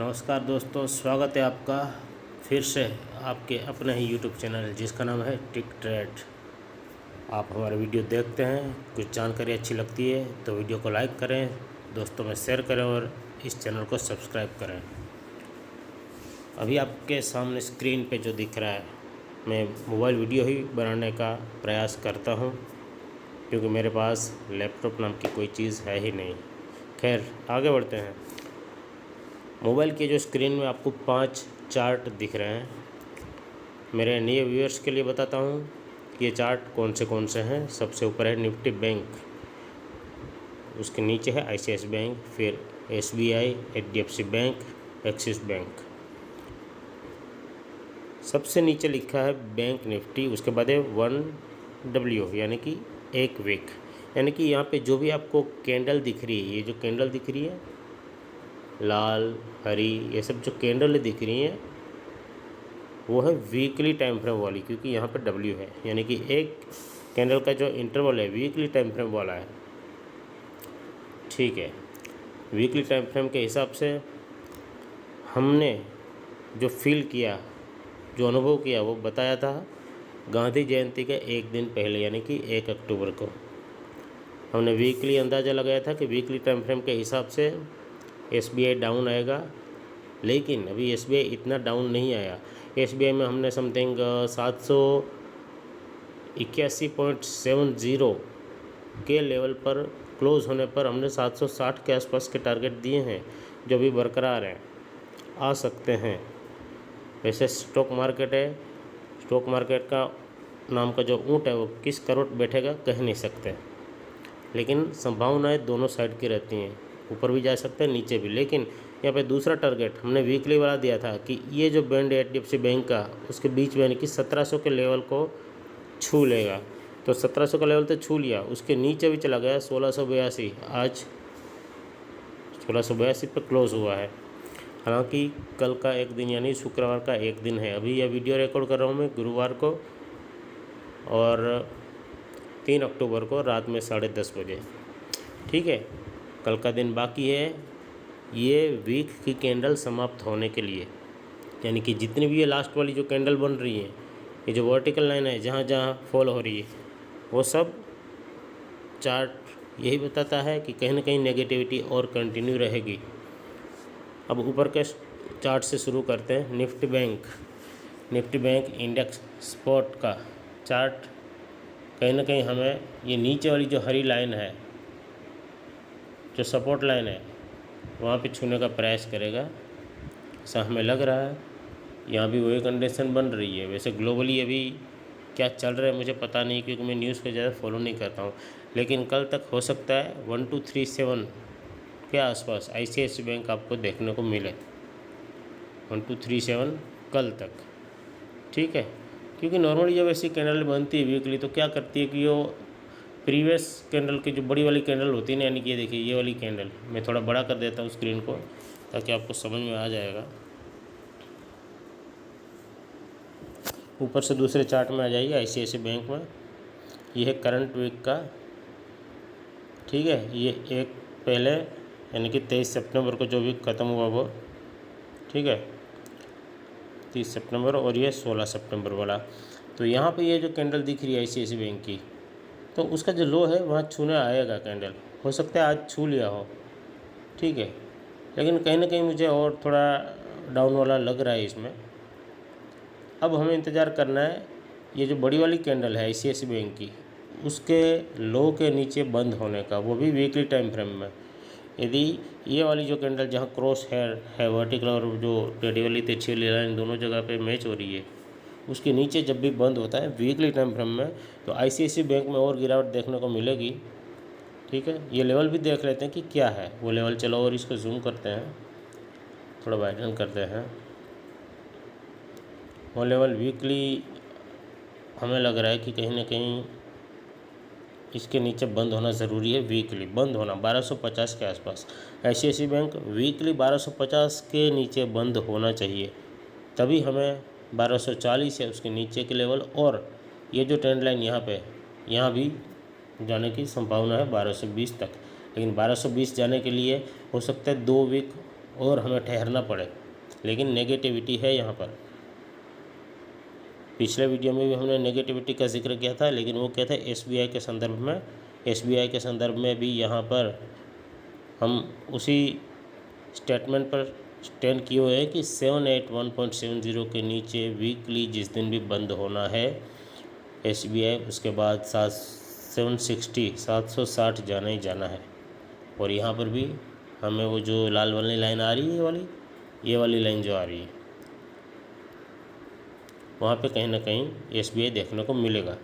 नमस्कार दोस्तों, स्वागत है आपका फिर से आपके अपने ही यूट्यूब चैनल जिसका नाम है टिक ट्रेड। आप हमारे वीडियो देखते हैं, कुछ जानकारी अच्छी लगती है तो वीडियो को लाइक करें, दोस्तों में शेयर करें और इस चैनल को सब्सक्राइब करें। अभी आपके सामने स्क्रीन पे जो दिख रहा है, मैं मोबाइल वीडियो ही बनाने का प्रयास करता हूँ क्योंकि मेरे पास लैपटॉप नाम की कोई चीज़ है ही नहीं। खैर, आगे बढ़ते हैं। मोबाइल के जो स्क्रीन में आपको 5 चार्ट दिख रहे हैं, मेरे नए व्यूअर्स के लिए बताता हूँ कि ये चार्ट कौन से हैं। सबसे ऊपर है निफ्टी बैंक, उसके नीचे है ICICI बैंक, फिर SBI, HDFC bank, axis bank. सबसे नीचे लिखा है बैंक निफ्टी, उसके बाद है 1W यानी कि एक वीक। यानी कि यहाँ पे जो भी आपको कैंडल दिख रही है, ये जो कैंडल दिख रही है लाल हरी, ये सब जो कैंडल दिख रही हैं वो है वीकली टाइम फ्रेम वाली, क्योंकि यहाँ पर W है, यानी कि एक कैंडल का जो इंटरवल है वीकली टाइम फ्रेम वाला है। ठीक है, वीकली टाइम फ्रेम के हिसाब से हमने जो फील किया, जो अनुभव किया, वो बताया था गांधी जयंती के एक दिन पहले, यानी कि 1 अक्टूबर को। हमने वीकली अंदाज़ा लगाया था कि वीकली टाइम फ्रेम के हिसाब से SBI डाउन आएगा, लेकिन अभी SBI इतना डाउन नहीं आया। SBI में हमने समथिंग 781.70 के लेवल पर क्लोज़ होने पर हमने 760 के आसपास के टारगेट दिए हैं, जो भी बरकरार हैं, आ सकते हैं। वैसे स्टॉक मार्केट है, स्टॉक मार्केट का नाम का जो ऊँट है वो किस करोड़ बैठेगा कह नहीं सकते, लेकिन संभावनाएं दोनों साइड की रहती हैं, ऊपर भी जा सकते हैं नीचे भी। लेकिन यहाँ पे दूसरा टारगेट हमने वीकली वाला दिया था कि ये जो बैंड है HDFC बैंक का, उसके बीच में यानी कि 1700 के लेवल को छू लेगा। तो 1700 का लेवल तो छू लिया, उसके नीचे भी चला गया 1682। आज 1682 पे क्लोज़ हुआ है। हालांकि कल का एक दिन यानी शुक्रवार का एक दिन है। अभी यह वीडियो रिकॉर्ड कर रहा हूँ मैं गुरुवार को, और 3 अक्टूबर को रात में 10:30 बजे। ठीक है, कल का दिन बाकी है ये वीक की कैंडल समाप्त होने के लिए, यानी कि जितनी भी ये लास्ट वाली जो कैंडल बन रही है, ये जो वर्टिकल लाइन है जहाँ जहाँ फॉल हो रही है, वो सब चार्ट यही बताता है कि कहीं ना कहीं नेगेटिविटी और कंटिन्यू रहेगी। अब ऊपर के चार्ट से शुरू करते हैं। निफ्टी बैंक इंडेक्स स्पॉट का चार्ट कहीं ना कहीं हमें ये नीचे वाली जो हरी लाइन है, जो सपोर्ट लाइन है, वहाँ पे छूने का प्रयास करेगा, ऐसा हमें लग रहा है। यहाँ भी वही कंडीशन बन रही है। वैसे ग्लोबली अभी क्या चल रहा है मुझे पता नहीं, क्योंकि मैं न्यूज़ को ज़्यादा फॉलो नहीं करता हूँ, लेकिन कल तक हो सकता है 1237 के आसपास ICICI बैंक आपको देखने को मिले। 1237 कल तक, ठीक है। क्योंकि नॉर्मली जब ऐसी कैंडल बनती है वीकली, तो क्या करती है कि वो प्रीवियस कैंडल की जो बड़ी वाली कैंडल होती है ना, यानी कि ये देखिए ये वाली कैंडल, मैं थोड़ा बड़ा कर देता हूँ स्क्रीन को ताकि आपको समझ में आ जाएगा। ऊपर से दूसरे चार्ट में आ जाइए ICICI बैंक में। ये है करंट वीक का, ठीक है। ये एक पहले यानी कि 23 सितंबर को जो वीक ख़त्म हुआ वो, ठीक है, 30 सितंबर, और ये 16 सितंबर वाला। तो यहाँ पे ये जो कैंडल दिख रही है ICICI बैंक की, तो उसका जो लो है वहाँ छूने आएगा कैंडल, हो सकता है आज छू लिया हो, ठीक है। लेकिन कहीं ना कहीं मुझे और थोड़ा डाउन वाला लग रहा है इसमें। अब हमें इंतज़ार करना है ये जो बड़ी वाली कैंडल है ICICI बैंक की, उसके लो के नीचे बंद होने का, वो भी वीकली टाइम फ्रेम में। यदि ये वाली जो कैंडल जहाँ क्रॉस हेयर है वर्टिकल और जो टेढ़ी वाली तिरछी वाली लाइन दोनों जगह पे मैच हो रही है, उसके नीचे जब भी बंद होता है वीकली टाइम फ्रेम में, तो ICICI बैंक में और गिरावट देखने को मिलेगी, ठीक है। ये लेवल भी देख लेते हैं कि क्या है वो लेवल। चलो और इसको जूम करते हैं, थोड़ा वाइडन करते हैं। वो लेवल वीकली हमें लग रहा है कि कहीं ना कहीं इसके नीचे बंद होना ज़रूरी है। वीकली बंद होना 1250 के आसपास। ICICI बैंक वीकली 1250 के नीचे बंद होना चाहिए, तभी हमें 1240 है उसके नीचे के लेवल, और ये जो ट्रेंड लाइन यहाँ पे, यहाँ भी जाने की संभावना है 1220 तक। लेकिन 1220 जाने के लिए हो सकता है 2 वीक और हमें ठहरना पड़े, लेकिन नेगेटिविटी है यहाँ पर। पिछले वीडियो में भी हमने नेगेटिविटी का जिक्र किया था, लेकिन वो क्या था एसबीआई के संदर्भ में। एसबीआई के संदर्भ में भी यहाँ पर हम उसी स्टेटमेंट पर स्टैंड किए हुए हैं कि 781.70 के नीचे वीकली जिस दिन भी बंद होना है एसबीआई, उसके बाद 760 जाना ही जाना है। और यहाँ पर भी हमें वो जो लाल वाली लाइन आ रही है ये वाली लाइन जो आ रही है, वहाँ पे कहीं ना कहीं एसबीआई देखने को मिलेगा।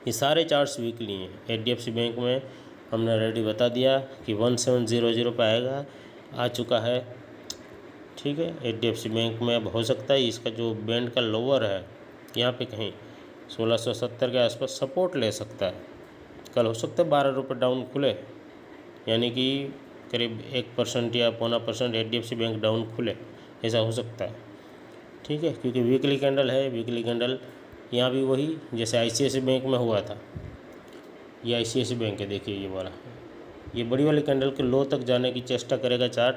ये सारे चार्ट्स वीकली हैं। एचडीएफसी बैंक में हमने ऑलरेडी बता दिया कि 1700 पे आएगा, आ चुका है। ठीक है, एचडीएफसी बैंक में अब हो सकता है इसका जो बैंड का लोअर है यहाँ पे कहीं 1670 के आसपास सपोर्ट ले सकता है। कल हो सकता है 12 रुपये डाउन खुले, यानी कि करीब 1% या 0.25% एचडीएफसी बैंक डाउन खुले, ऐसा हो सकता है। ठीक है, क्योंकि वीकली कैंडल है। वीकली कैंडल यहाँ भी वही जैसे आईसीआईसी बैंक में हुआ था, ये आईसीआईसी बैंक है, देखिए ये वाला, ये बड़ी वाली कैंडल के लो तक जाने की चेष्टा करेगा चार्ट।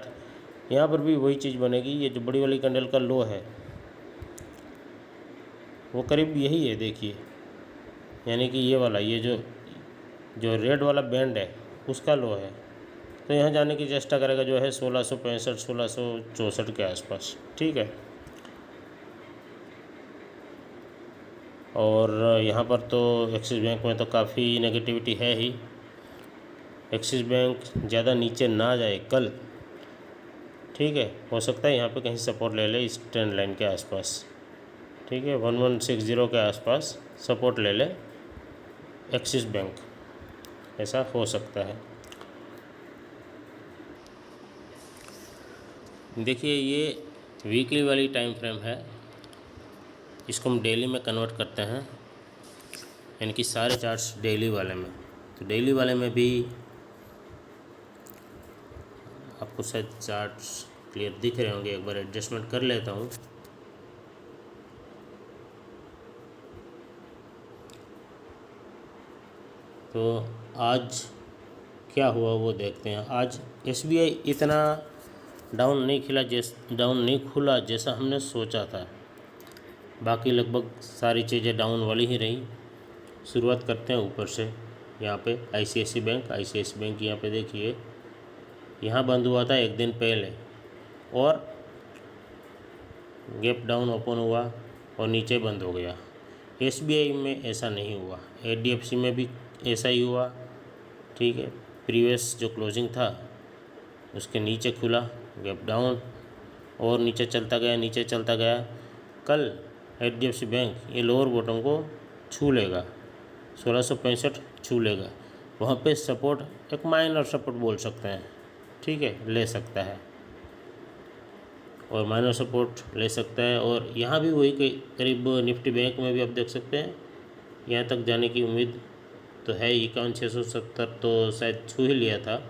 यहाँ पर भी वही चीज़ बनेगी। ये जो बड़ी वाली कैंडल का लो है वो करीब यही है, देखिए, यानी कि ये वाला, ये जो रेड वाला बैंड है उसका लो है। तो यहाँ जाने की चेष्टा करेगा जो है 1665 1664 के आसपास। ठीक है, और यहाँ पर तो एक्सिस बैंक में तो काफ़ी नेगेटिविटी है ही। एक्सिस बैंक ज़्यादा नीचे ना जाए कल। ठीक है, हो सकता है यहाँ पे कहीं सपोर्ट ले ले इस ट्रेंड लाइन के आसपास। ठीक है, 1160 के आसपास सपोर्ट ले ले एक्सिस बैंक, ऐसा हो सकता है। देखिए ये वीकली वाली टाइम फ्रेम है, इसको हम डेली में कन्वर्ट करते हैं, यानी कि सारे चार्ट्स डेली वाले में। तो डेली वाले में भी आपको शायद चार्ट्स क्लियर दिख रहे होंगे, एक बार एडजस्टमेंट कर लेता हूँ। तो आज क्या हुआ वो देखते हैं। आज एसबीआई इतना डाउन नहीं खुला जैसा हमने सोचा था। बाकी लगभग सारी चीज़ें डाउन वाली ही रही। शुरुआत करते हैं ऊपर से। यहाँ पे आईसीआईसी बैंक यहाँ पे देखिए, यहाँ बंद हुआ था एक दिन पहले और गैप डाउन ओपन हुआ और नीचे बंद हो गया। एसबीआई में ऐसा नहीं हुआ, एचडीएफसी में भी ऐसा ही हुआ। ठीक है, प्रीवियस जो क्लोजिंग था उसके नीचे खुला, गैप डाउन और नीचे चलता गया। कल एचडीएफसी बैंक ये लोअर बॉटम को छू लेगा, 1665 छू लेगा। वहाँ पे सपोर्ट एक माइनर सपोर्ट बोल सकते हैं। ठीक है, ले सकता है और माइनर सपोर्ट ले सकता है। और यहाँ भी वही करीब निफ्टी बैंक में भी आप देख सकते हैं, यहाँ तक जाने की उम्मीद तो है। 51,670 तो शायद छू ही लिया था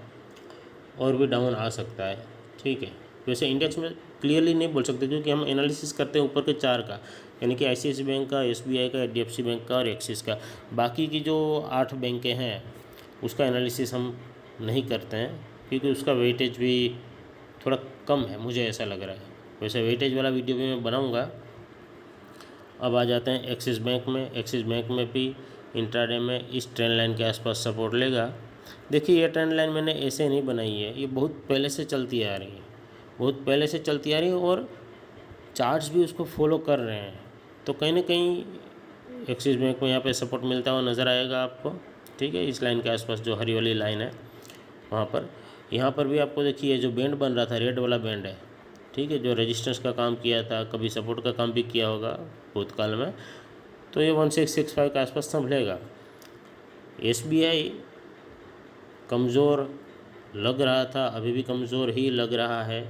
और भी डाउन आ सकता है। ठीक है, वैसे इंडेक्स में क्लियरली नहीं बोल सकते क्योंकि हम एनालिसिस करते हैं ऊपर के चार का, यानी कि आईसीआईसी बैंक का, एसबीआई का, एचडीएफसी बैंक का और एक्सिस का। बाकी की जो 8 बैंकें हैं उसका एनालिसिस हम नहीं करते हैं क्योंकि उसका वेटेज भी थोड़ा कम है, मुझे ऐसा लग रहा है। वैसे वेटेज वाला वीडियो भी मैं बनाऊंगा। अब आ जाते हैं एक्सिस बैंक में। एक्सिस बैंक में भी इंट्राडे में इस ट्रेंड लाइन के आसपास सपोर्ट लेगा। देखिए ये ट्रेंड लाइन मैंने ऐसे नहीं बनाई है, ये बहुत पहले से चलती आ रही है, और चार्ट्स भी उसको फॉलो कर रहे हैं। तो कहीं ना कहीं एक्सिस बैंक में यहाँ पे सपोर्ट मिलता हुआ नज़र आएगा आपको। ठीक है, इस लाइन के आसपास जो हरी वाली लाइन है वहाँ पर। यहाँ पर भी आपको देखिए जो बैंड बन रहा था, रेड वाला बैंड है। ठीक है, जो रेजिस्टेंस का काम किया था, कभी सपोर्ट का काम भी किया होगा भूतकाल में। तो ये 1665 के आसपास संभलेगा। एसबीआई कमज़ोर लग रहा था, अभी भी कमज़ोर ही लग रहा है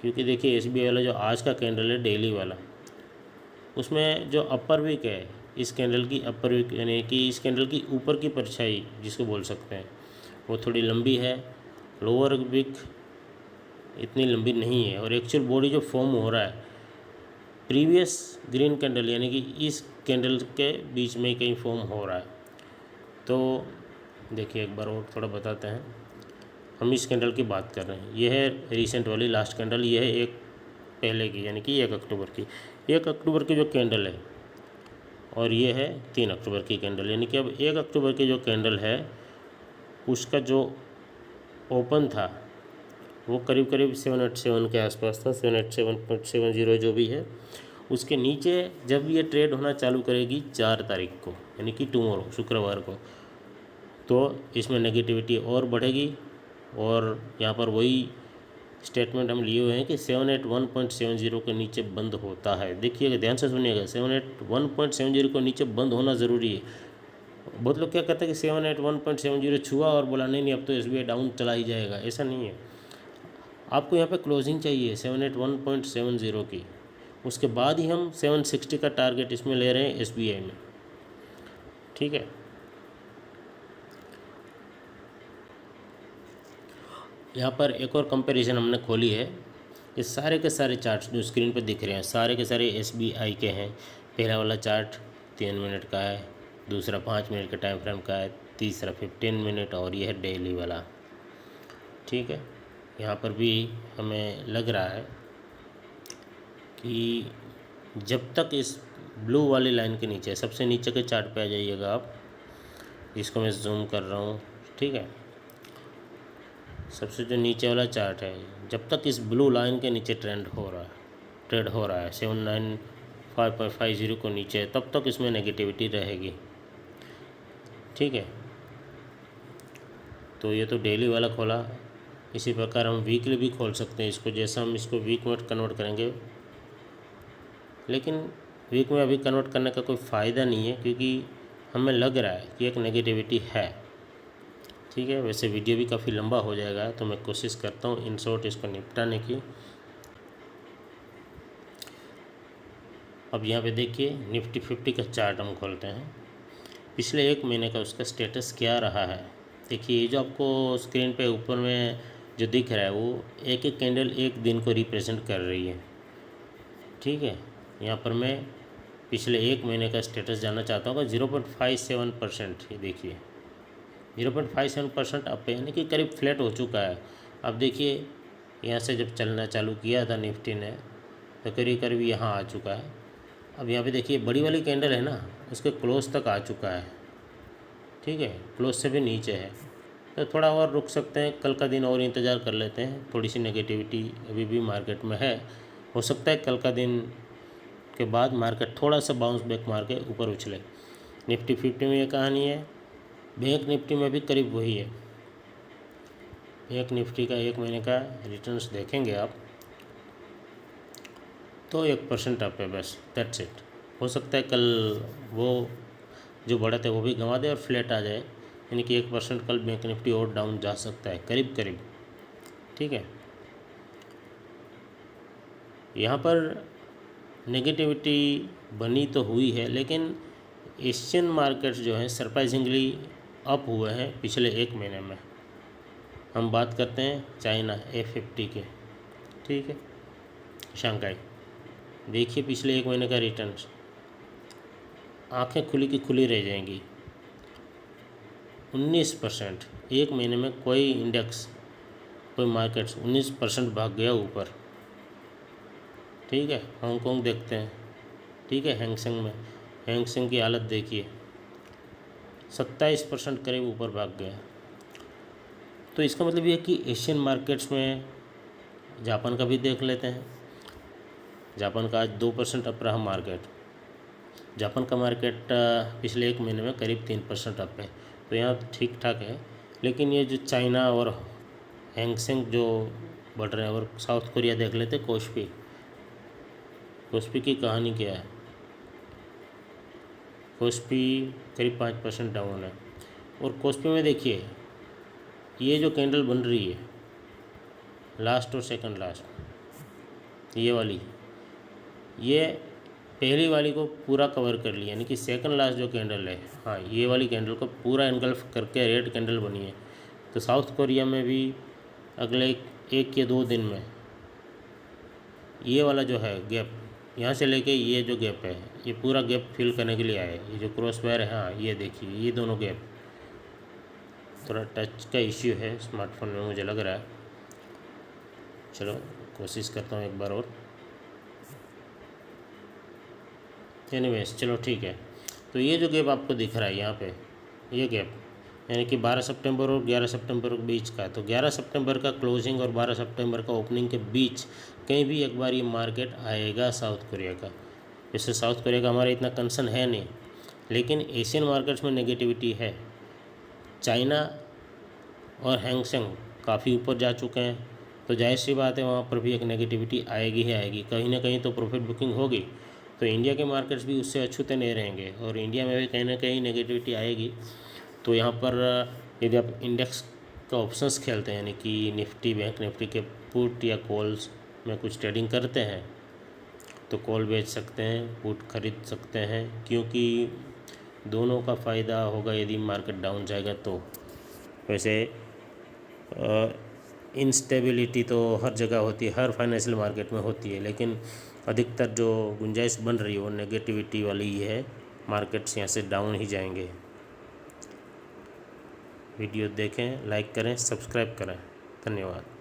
क्योंकि देखिए एसबीआई वाला जो आज का कैंडल है डेली वाला, उसमें जो अपर वीक है, इस कैंडल की अपर वीक यानी कि इस कैंडल की ऊपर की परछाई जिसको बोल सकते हैं, वो थोड़ी लंबी है। लोअर वीक इतनी लंबी नहीं है और एक्चुअल बॉडी जो फॉर्म हो रहा है प्रीवियस ग्रीन कैंडल यानी कि इस कैंडल के बीच में कहीं फॉर्म हो रहा है। तो देखिए एक बार और थोड़ा बताते हैं। हम इस कैंडल की बात कर रहे हैं। ये है रिसेंट वाली लास्ट कैंडल, ये है एक पहले की यानी कि 1 अक्टूबर की, 1 अक्टूबर की जो कैंडल है, और ये है 3 अक्टूबर की कैंडल। यानी कि अब 1 अक्टूबर की जो कैंडल है उसका जो ओपन था वो करीब करीब 787 के आसपास था, 787.70 जो भी है। उसके नीचे जब ये ट्रेड होना चालू करेगी 4 तारीख को, यानी कि टुमारो, शुक्रवार को, तो इसमें नेगेटिविटी और बढ़ेगी। और यहाँ पर वही स्टेटमेंट हम लिए हुए हैं कि 781.70 के नीचे बंद होता है। देखिएगा, ध्यान से सुनिएगा, 781.70 को नीचे बंद होना ज़रूरी है। बहुत लोग क्या कहते हैं कि 781.70 छुआ और बोला नहीं अब तो SBI डाउन चला ही जाएगा। ऐसा नहीं है, आपको यहाँ पे क्लोजिंग चाहिए 781.70 की, उसके बाद ही हम 760 का टारगेट इसमें ले रहे हैं SBI में। ठीक है, यहाँ पर एक और कंपैरिजन हमने खोली है। ये सारे के सारे चार्ट्स जो स्क्रीन पर दिख रहे हैं सारे के सारे SBI के हैं। पहला वाला चार्ट 3 मिनट का है, दूसरा 5 मिनट का टाइम फ्रेम का है, तीसरा 15 मिनट, और ये है डेली वाला। ठीक है, यहाँ पर भी हमें लग रहा है कि जब तक इस ब्लू वाली लाइन के नीचे, सबसे नीचे के चार्ट पे आ जाइएगा आप, इसको मैं जूम कर रहा हूँ। ठीक है, सबसे जो नीचे वाला चार्ट है, जब तक इस ब्लू लाइन के नीचे ट्रेड हो रहा है 795.50 को नीचे, तब तक इसमें नेगेटिविटी रहेगी। ठीक है, तो ये तो डेली वाला खोला। इसी प्रकार हम वीकली भी खोल सकते हैं इसको, जैसा हम इसको वीक में कन्वर्ट करेंगे, लेकिन वीक में अभी कन्वर्ट करने का कोई फ़ायदा नहीं है क्योंकि हमें लग रहा है कि एक नेगेटिविटी है। ठीक है, वैसे वीडियो भी काफ़ी लंबा हो जाएगा तो मैं कोशिश करता हूँ इन शॉर्ट इसको निपटाने की। अब यहाँ पे देखिए निफ्टी 50 का चार्ट हम खोलते हैं, पिछले 1 महीने का उसका स्टेटस क्या रहा है। देखिए, ये जो आपको स्क्रीन पे ऊपर में जो दिख रहा है वो एक एक कैंडल एक दिन को रिप्रेजेंट कर रही है। ठीक है, यहाँ पर मैं पिछले 1 महीने का स्टेटस जानना चाहता हूँ। 0.57%, ये देखिए 0.57% अप है, यानी कि करीब फ्लैट हो चुका है। अब देखिए, यहाँ से जब चलना चालू किया था निफ्टी ने तो करीब करीब यहाँ आ चुका है। अब यहाँ पे देखिए बड़ी वाली कैंडल है ना, उसके क्लोज तक आ चुका है। ठीक है, क्लोज से भी नीचे है, तो थोड़ा और रुक सकते हैं, कल का दिन और इंतज़ार कर लेते हैं। थोड़ी सी नेगेटिविटी अभी भी मार्केट में है, हो सकता है कल का दिन के बाद मार्केट थोड़ा सा बाउंस बैक मार के ऊपर उछले। निफ्टी 50 में ये कहानी है, बैंक निफ्टी में भी करीब वही है। बैंक निफ्टी का 1 महीने का रिटर्न्स देखेंगे आप तो 1% अप है, बस दैट्स इट। हो सकता है कल वो जो बढ़त है वो भी गंवा दे और फ्लैट आ जाए, यानी कि 1% कल बैंक निफ्टी और डाउन जा सकता है करीब करीब। ठीक है, यहाँ पर नेगेटिविटी बनी तो हुई है, लेकिन एशियन मार्केट्स जो हैं सरप्राइजिंगली अप हुए हैं पिछले 1 महीने में। हम बात करते हैं चाइना F50 के। ठीक है, शंघाई देखिए पिछले 1 महीने का रिटर्न्स, आंखें खुली की खुली रह जाएंगी। 19% 1 महीने में कोई इंडेक्स, कोई मार्केट्स 19% भाग गया ऊपर। ठीक है, हांगकांग देखते हैं। ठीक है, हैंगसेंग में, हैंगसेंग की हालत देखिए 27% करीब ऊपर भाग गया। तो इसका मतलब ये है कि एशियन मार्केट्स में जापान का भी देख लेते हैं। जापान का आज 2% अप रहा मार्केट। जापान का मार्केट पिछले 1 महीने में करीब 3% अप है, तो यहाँ ठीक ठाक है। लेकिन ये जो चाइना और हैंगसेंग जो बढ़ रहे हैं, और साउथ कोरिया देख लेते, कोस्पी की कहानी क्या है। कोस्पी करीब 5% डाउन है, और कोस्पी में देखिए ये जो कैंडल बन रही है लास्ट और सेकंड लास्ट, ये वाली, ये पहली वाली को पूरा कवर कर लिया, यानी कि सेकंड लास्ट जो कैंडल है, हाँ ये वाली कैंडल को पूरा एनगल्फ करके रेड कैंडल बनी है। तो साउथ कोरिया में भी अगले 1 या 2 दिन में ये वाला जो है गैप, यहाँ से लेके ये जो गैप है, ये पूरा गैप फिल करने के लिए आए। ये जो क्रॉस वायर है, हाँ ये देखिए ये दोनों गैप, थोड़ा टच का इश्यू है स्मार्टफोन में मुझे लग रहा है। चलो कोशिश करता हूँ एक बार और। एनीवेज चलो ठीक है। तो ये जो गैप आपको दिख रहा है यहाँ पे, ये गैप यानी कि 12 सितंबर और 11 सितंबर के बीच का, तो 11 सितंबर का क्लोजिंग और 12 सितंबर का ओपनिंग के बीच कहीं भी एक बार ये मार्केट आएगा साउथ कोरिया का। वैसे साउथ कोरिया का हमारा इतना कंसर्न है नहीं, लेकिन एशियन मार्केट्स में नेगेटिविटी है। चाइना और हैंगसेंग काफ़ी ऊपर जा चुके हैं, तो जाहिर सी बात है वहाँ पर भी एक नेगेटिविटी आएगी ही आएगी, कहीं ना कहीं तो प्रॉफिट बुकिंग होगी। तो इंडिया के मार्केट्स भी उससे अछूते नहीं रहेंगे और इंडिया में भी कहीं ना कहीं नेगेटिविटी आएगी। तो यहाँ पर यदि आप इंडेक्स का ऑप्शंस खेलते हैं, यानी कि निफ्टी, बैंक निफ्टी के पुट या कॉल्स में कुछ ट्रेडिंग करते हैं, तो कॉल बेच सकते हैं, पुट खरीद सकते हैं, क्योंकि दोनों का फ़ायदा होगा यदि मार्केट डाउन जाएगा तो। वैसे इंस्टेबिलिटी तो हर जगह होती है, हर फाइनेंशियल मार्केट में होती है, लेकिन अधिकतर जो गुंजाइश बन रही है वो नेगेटिविटी वाली ही है। मार्केट्स यहाँ से डाउन ही जाएंगे। वीडियो देखें, लाइक करें, सब्सक्राइब करें। धन्यवाद।